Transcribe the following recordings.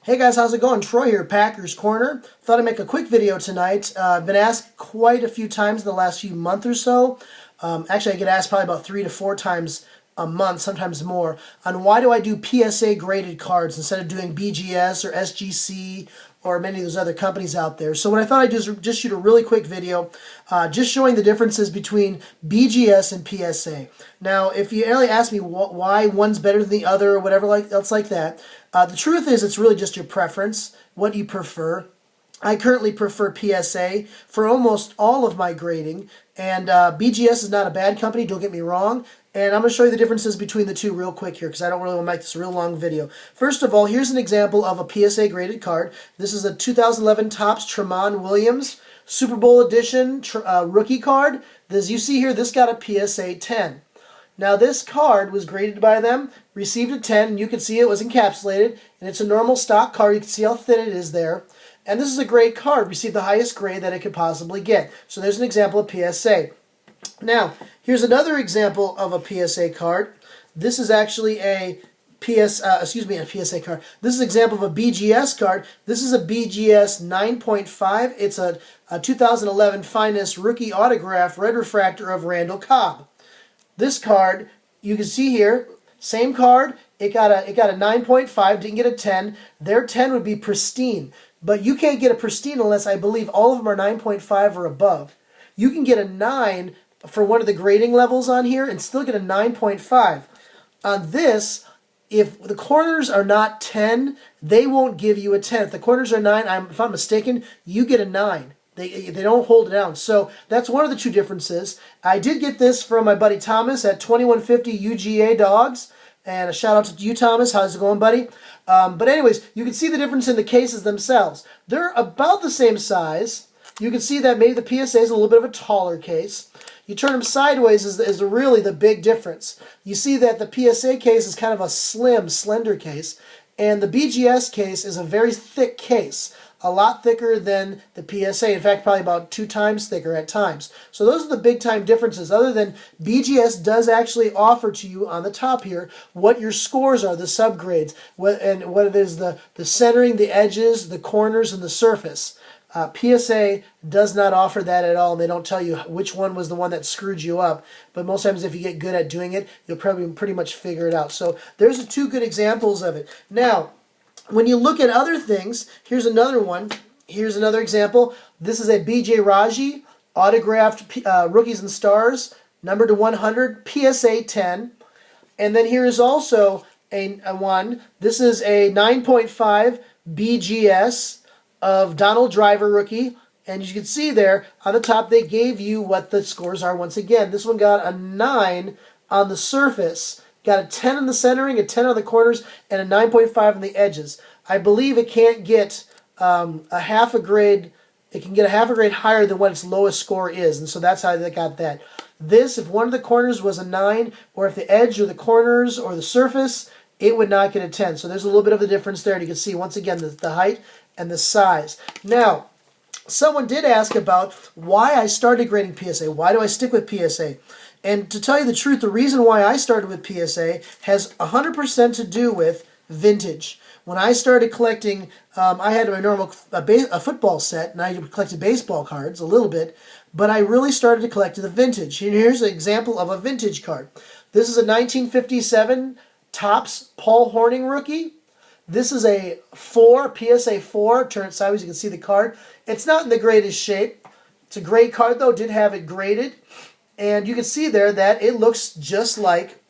Hey guys, how's it going? Troy here, Packers Corner. Thought I'd make a quick video tonight. I've been asked quite a few times in the last few months or so. Actually, I get asked probably about 3 to 4 times a month, sometimes more, on why do I do PSA graded cards instead of doing BGS or SGC or many of those other companies out there. So what I thought I'd do is just shoot a really quick video just showing the differences between BGS and PSA. Now, if you really ask me why one's better than the other or whatever else like that, the truth is it's really just your preference, what you prefer. I currently prefer PSA for almost all of my grading, and BGS is not a bad company, don't get me wrong, and I'm going to show you the differences between the two real quick here because I don't really want to make this a real long video. First of all, here's an example of a PSA graded card. This is a 2011 Topps Tremont Williams Super Bowl Edition rookie card. As you see here, this got a PSA 10. Now this card was graded by them, received a 10, and you can see it was encapsulated, and it's a normal stock card. You can see how thin it is there. And this is a great card, received the highest grade that it could possibly get. So there's an example of PSA. Now, here's another example of a PSA card. This is actually a PSA card. This is an example of a BGS card. This is a BGS 9.5. It's a 2011 Finest Rookie Autograph Red Refractor of Randall Cobb. This card, you can see here, same card. It got a 9.5. Didn't get a 10. Their 10 would be pristine. But you can't get a pristine unless I believe all of them are 9.5 or above. You can get a 9 for one of the grading levels on here and still get a 9.5. On this, if the corners are not 10, they won't give you a 10. If the corners are 9, if I'm mistaken, you get a 9. They don't hold it down. So that's one of the two differences. I did get this from my buddy Thomas at 2150 UGA Dogs. And a shout out to you, Thomas. How's it going, buddy? But anyways, you can see the difference in the cases themselves. They're about the same size. You can see that maybe the PSA is a little bit of a taller case. You turn them sideways is really the big difference. You see that the PSA case is kind of a slim, slender case. And the BGS case is a very thick case. A lot thicker than the PSA. In fact, probably about 2 times thicker at times. So those are the big time differences. Other than BGS does actually offer to you on the top here what your scores are, the subgrades, what it is, the centering, the edges, the corners, and the surface. PSA does not offer that at all, and they don't tell you which one was the one that screwed you up. But most times if you get good at doing it, you'll probably pretty much figure it out. So there's 2 good examples of it. Now, when you look at other things, here's another one. Here's another example. This is a BJ Raji autographed Rookies and Stars, numbered to 100, PSA 10. And then here is also a one. This is a 9.5 BGS of Donald Driver rookie. And as you can see there, on the top, they gave you what the scores are once again. This one got a 9 on the surface. Got a 10 in the centering, a 10 on the corners, and a 9.5 on the edges. I believe it can't get a half a grade. It can get a half a grade higher than what its lowest score is, and so that's how they got that. This, if one of the corners was a 9, or if the edge or the corners or the surface, it would not get a 10. So there's a little bit of a difference there. And you can see, once again, the height and the size. Now, someone did ask about why I started grading PSA. Why do I stick with PSA? And to tell you the truth, the reason why I started with PSA has 100% to do with vintage. When I started collecting, I had my normal a football set, and I collected baseball cards a little bit, but I really started to collect the vintage. And here's an example of a vintage card. This is a 1957 Topps Paul Hornung rookie. This is a 4, PSA 4. Turn it sideways, you can see the card. It's not in the greatest shape. It's a great card, though. Did have it graded. And you can see there that it looks just like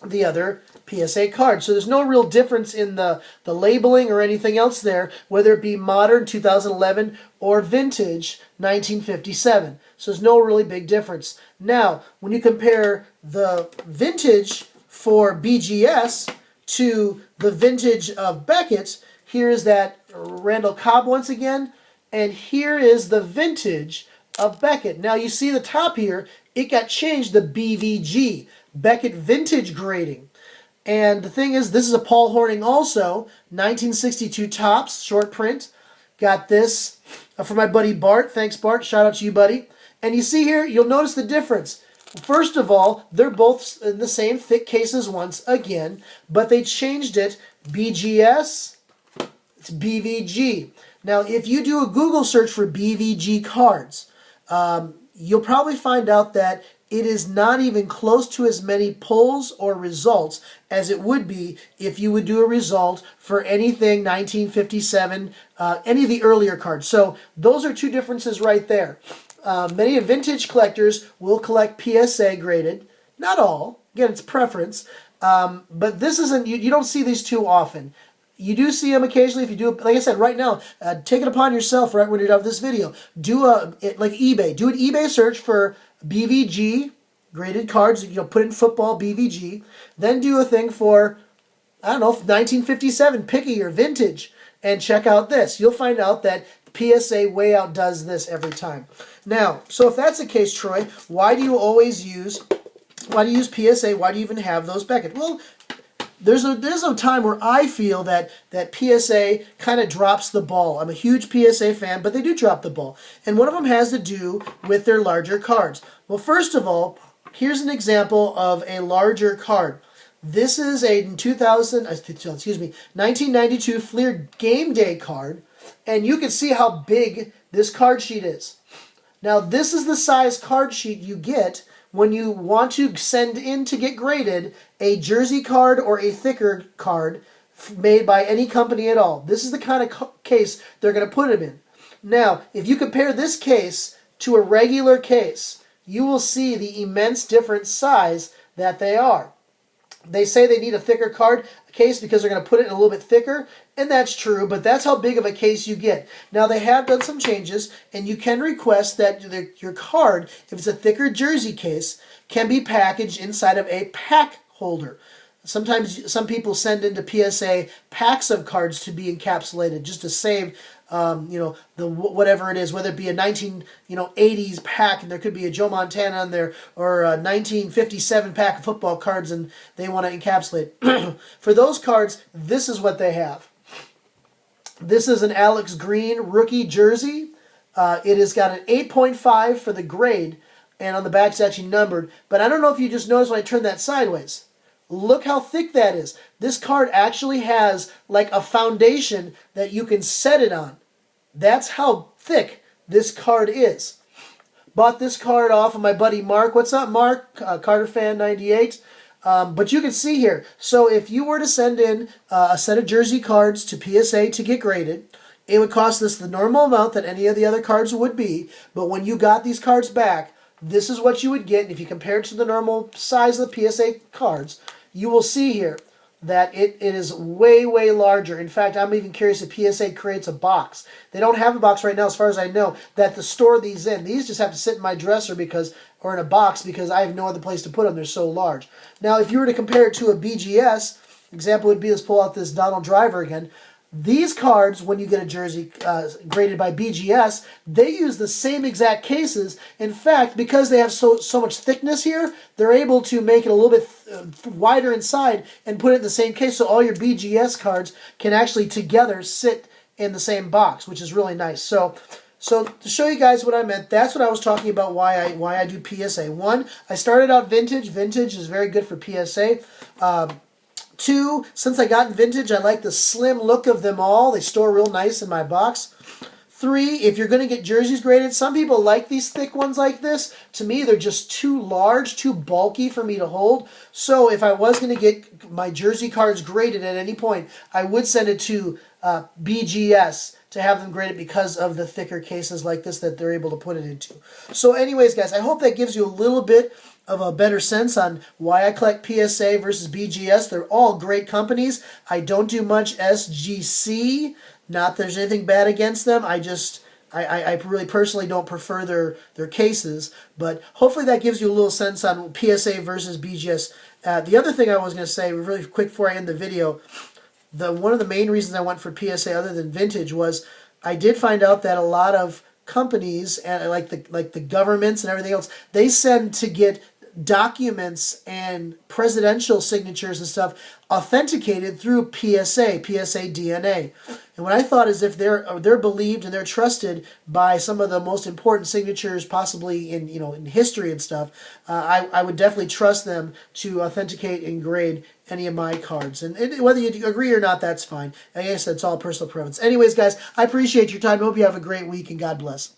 the other PSA card. So there's no real difference in the labeling or anything else there, whether it be modern 2011 or vintage 1957. So there's no really big difference. Now, when you compare the vintage for BGS to the vintage of Beckett, here is that Randall Cobb once again, and here is the vintage of Beckett. Now you see the top here, it got changed to BVG, Beckett Vintage Grading. And the thing is, this is a Paul Hornung also, 1962 Topps, short print. Got this from my buddy Bart. Thanks, Bart. Shout out to you, buddy. And you see here, you'll notice the difference. First of all, they're both in the same thick cases once again, but they changed it. BGS It's BVG. Now, if you do a Google search for BVG cards, you'll probably find out that it is not even close to as many pulls or results as it would be if you would do a result for anything 1957, any of the earlier cards. So those are two differences right there. Many vintage collectors will collect PSA graded. Not all. Again, it's preference. But this isn't, you don't see these too often. You do see them occasionally if you do, like I said, right now, take it upon yourself right when you're done with this video. Do like eBay. Do an eBay search for BVG, graded cards, put in football, BVG. Then do a thing for, I don't know, 1957, pick a year, vintage, and check out this. You'll find out that PSA way outdoes this every time. Now, so if that's the case, Troy, why do you use PSA? Why do you even have those Beckett? Well, there's a time where I feel that PSA kind of drops the ball. I'm a huge PSA fan, but they do drop the ball. And one of them has to do with their larger cards. Well, first of all, here's an example of a larger card. This is a 1992 Fleer Game Day card, and you can see how big this card sheet is. Now, this is the size card sheet you get when you want to send in to get graded a jersey card or a thicker card made by any company at all. This is the kind of case they're going to put them in. Now, if you compare this case to a regular case, you will see the immense different size that they are. They say they need a thicker card case because they're going to put it in a little bit thicker, and that's true, but that's how big of a case you get. Now, they have done some changes, and you can request that your card, if it's a thicker jersey case, can be packaged inside of a pack holder. Sometimes some people send into PSA packs of cards to be encapsulated just to save whatever it is, whether it be a 1980s pack and there could be a Joe Montana on there, or a 1957 pack of football cards and they want to encapsulate. For those cards, this is what they have. This is an Alex Green rookie jersey. It has got an 8.5 for the grade, and on the back it's actually numbered. But I don't know if you just noticed when I turn that sideways. Look how thick that is. This card actually has like a foundation that you can set it on. That's how thick this card is. Bought this card off of my buddy Mark. What's up, Mark? Carter Fan 98. But you can see here. So if you were to send in a set of jersey cards to PSA to get graded, it would cost us the normal amount that any of the other cards would be. But when you got these cards back, this is what you would get. And if you compare it to the normal size of the PSA cards, you will see here that it is way, way larger. In fact, I'm even curious if PSA creates a box. They don't have a box right now, as far as I know, that to store these in. These just have to sit in my dresser or in a box because I have no other place to put them. They're so large. Now, if you were to compare it to a BGS, example would be, let's pull out this Donald Driver again. These cards, when you get a jersey graded by BGS, they use the same exact cases. In fact, because they have so much thickness here, they're able to make it a little bit wider inside and put it in the same case, so all your BGS cards can actually together sit in the same box, which is really nice. So to show you guys what I meant, that's what I was talking about, why I do PSA. One, I started out vintage. Vintage is very good for PSA. Two, since I got in vintage, I like the slim look of them all. They store real nice in my box. Three, if you're going to get jerseys graded, some people like these thick ones like this. To me, they're just too large, too bulky for me to hold. So if I was going to get my jersey cards graded at any point, I would send it to BGS to have them graded because of the thicker cases like this that they're able to put it into. So anyways, guys, I hope that gives you a little bit of a better sense on why I collect PSA versus BGS. They're all great companies. I don't do much SGC. Not that there's anything bad against them. I really personally don't prefer their cases. But hopefully that gives you a little sense on PSA versus BGS. The other thing I was going to say really quick before I end the video, one of the main reasons I went for PSA other than vintage was I did find out that a lot of companies and like the governments and everything else, they send to get documents and presidential signatures and stuff authenticated through PSA DNA. And what I thought is if they're believed and they're trusted by some of the most important signatures possibly in in history and stuff, I would definitely trust them to authenticate and grade any of my cards. And whether you agree or not, that's fine. I guess that's all personal preference. Anyways, guys, I appreciate your time. I hope you have a great week and God bless.